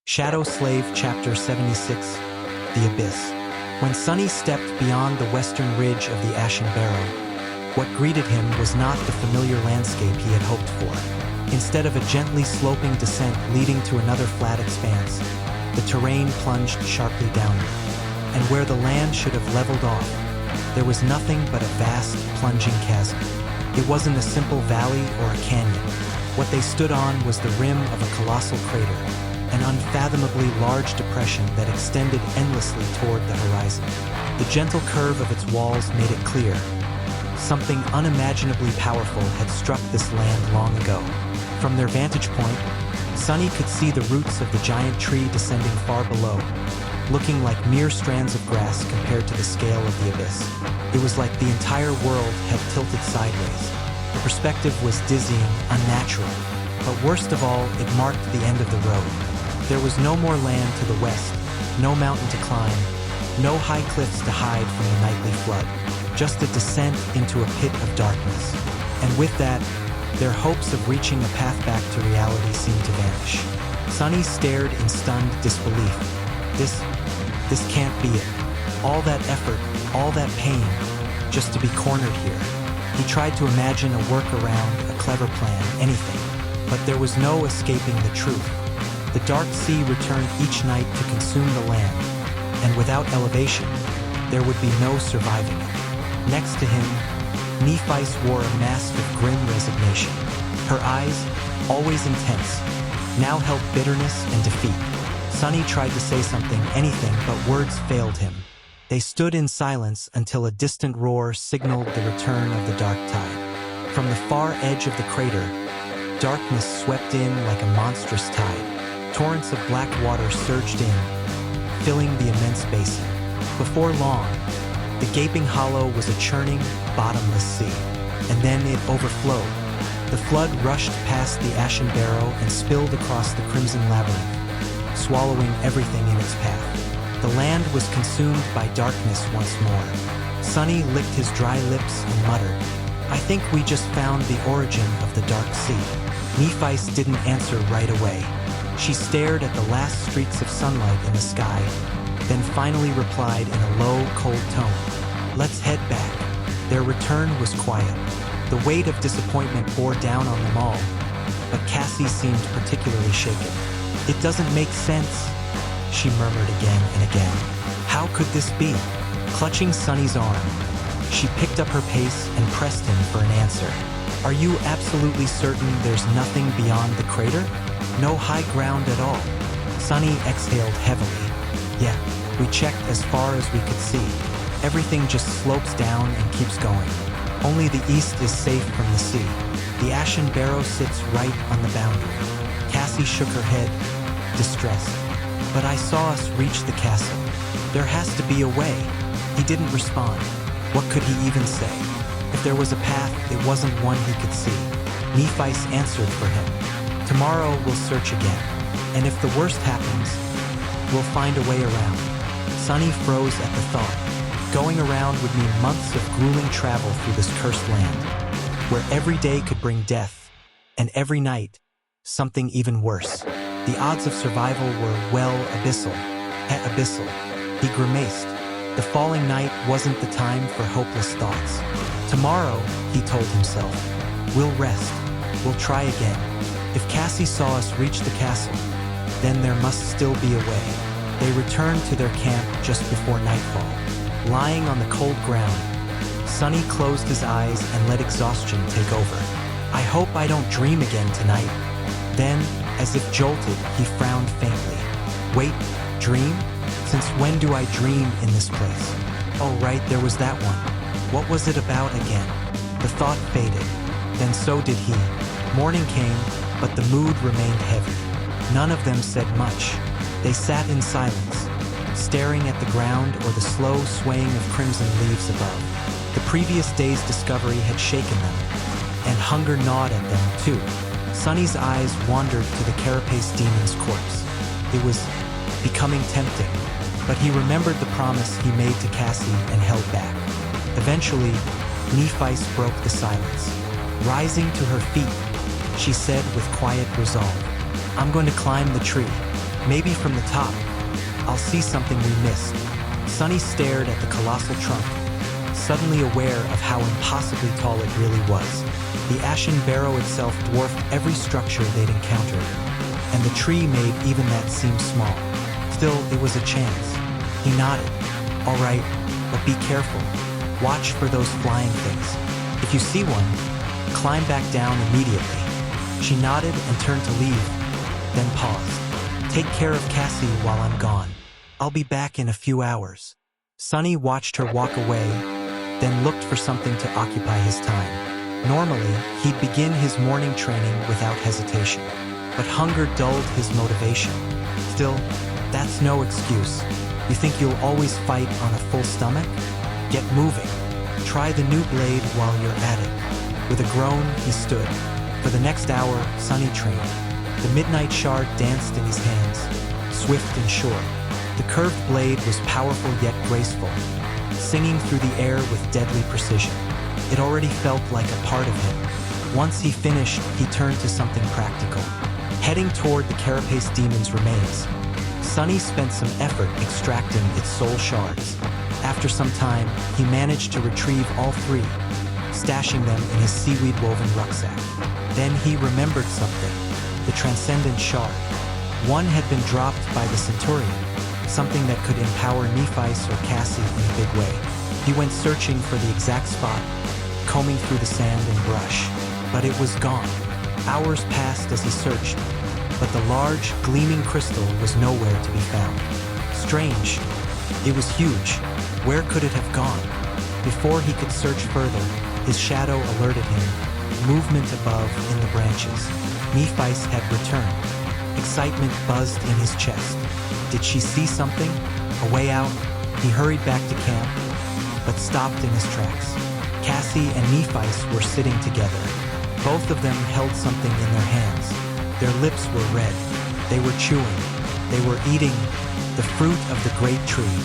Shadow Slave Chapter 76, The Abyss. When Sunny stepped beyond the western ridge of the Ashen Barrow, what greeted him was not the familiar landscape he had hoped for. Instead of a gently sloping descent leading to another flat expanse, the terrain plunged sharply downward, and where the land should have leveled off, there was nothing but a vast, plunging chasm. It wasn't a simple valley or a canyon. What they stood on was the rim of a colossal crater, an unfathomably large depression that extended endlessly toward the horizon. The gentle curve of its walls made it clear. Something unimaginably powerful had struck this land long ago. From their vantage point, Sunny could see the roots of the giant tree descending far below, looking like mere strands of grass compared to the scale of the abyss. It was like the entire world had tilted sideways. The perspective was dizzying, unnatural, but worst of all, it marked the end of the road. There was no more land to the west, no mountain to climb, no high cliffs to hide from the nightly flood, just a descent into a pit of darkness. And with that, their hopes of reaching a path back to reality seemed to vanish. Sunny stared in stunned disbelief. This can't be it. All that effort, all that pain, just to be cornered here. He tried to imagine a workaround, a clever plan, anything, but there was no escaping the truth. The dark sea returned each night to consume the land, and without elevation, there would be no surviving it. Next to him, Nephis wore a mask of grim resignation. Her eyes, always intense, now held bitterness and defeat. Sunny tried to say something, anything, but words failed him. They stood in silence until a distant roar signaled the return of the dark tide. From the far edge of the crater, darkness swept in like a monstrous tide. Torrents of black water surged in, filling the immense basin. Before long, the gaping hollow was a churning, bottomless sea. And then it overflowed. The flood rushed past the Ashen Barrow and spilled across the Crimson Labyrinth, swallowing everything in its path. The land was consumed by darkness once more. Sunny licked his dry lips and muttered, "I think we just found the origin of the Dark Sea." Nephis didn't answer right away. She stared at the last streaks of sunlight in the sky, then finally replied in a low, cold tone, "Let's head back." Their return was quiet. The weight of disappointment bore down on them all, but Cassie seemed particularly shaken. "It doesn't make sense," she murmured again and again. How could this be? Clutching Sunny's arm, she picked up her pace and pressed him for an answer. "Are you absolutely certain there's nothing beyond the crater? No high ground at all?" Sunny exhaled heavily. "Yeah, we checked as far as we could see. Everything just slopes down and keeps going. Only the east is safe from the sea. The Ashen Barrow sits right on the boundary." Cassie shook her head, distressed. "But I saw us reach the castle. There has to be a way." He didn't respond. What could he even say? If there was a path, it wasn't one he could see. Nephis answered for him. "Tomorrow we'll search again, and if the worst happens, we'll find a way around." Sunny froze at the thought. Going around would mean months of grueling travel through this cursed land, where every day could bring death, and every night, something even worse. The odds of survival were, well, abyssal. Abyssal. He grimaced. The falling night wasn't the time for hopeless thoughts. Tomorrow, he told himself, we'll rest. We'll try again. If Cassie saw us reach the castle, then there must still be a way. They returned to their camp just before nightfall. Lying on the cold ground, Sunny closed his eyes and let exhaustion take over. "I hope I don't dream again tonight." Then, as if jolted, he frowned faintly. "Wait, dream? Since when do I dream in this place? Oh right, there was that one. What was it about again?" The thought faded. Then so did he. Morning came, but the mood remained heavy. None of them said much. They sat in silence, staring at the ground or the slow swaying of crimson leaves above. The previous day's discovery had shaken them, and hunger gnawed at them too. Sunny's eyes wandered to the carapace demon's corpse. It was becoming tempting, but he remembered the promise he made to Cassie and held back. Eventually, Nephis broke the silence. Rising to her feet, she said with quiet resolve, "I'm going to climb the tree. Maybe from the top, I'll see something we missed. Sunny stared at the colossal trunk, suddenly aware of how impossibly tall it really was. The ashen barrow itself dwarfed every structure they'd encountered, and the tree made even that seem small. Still, it was a chance. He nodded. All right, but be careful. Watch for those flying things. If you see one, climb back down immediately. She nodded and turned to leave, then paused. Take care of Cassie while I'm gone. I'll be back in a few hours. Sunny watched her walk away, then looked for something to occupy his time. Normally, he'd begin his morning training without hesitation, but hunger dulled his motivation. Still, that's no excuse. You think you'll always fight on a full stomach? Get moving. Try the new blade while you're at it. With a groan, he stood. For the next hour, Sunny trained. The midnight shard danced in his hands, swift and sure. The curved blade was powerful yet graceful, singing through the air with deadly precision. It already felt like a part of him. Once he finished, he turned to something practical. Heading toward the Carapace Demon's remains, Sunny spent some effort extracting its soul shards. After some time, he managed to retrieve all three, stashing them in his seaweed-woven rucksack. Then he remembered something, the Transcendent Shard. One had been dropped by the Centurion, something that could empower Nephice or Cassie in a big way. He went searching for the exact spot, combing through the sand and brush, but it was gone. Hours passed as he searched, but the large, gleaming crystal was nowhere to be found. Strange. It was huge. Where could it have gone? Before he could search further, his shadow alerted him. Movement above in the branches. Nephice had returned. Excitement buzzed in his chest. Did she see something? A way out? He hurried back to camp, but stopped in his tracks. Cassie and Nephice were sitting together. Both of them held something in their hands. Their lips were red. They were chewing. They were eating the fruit of the great tree.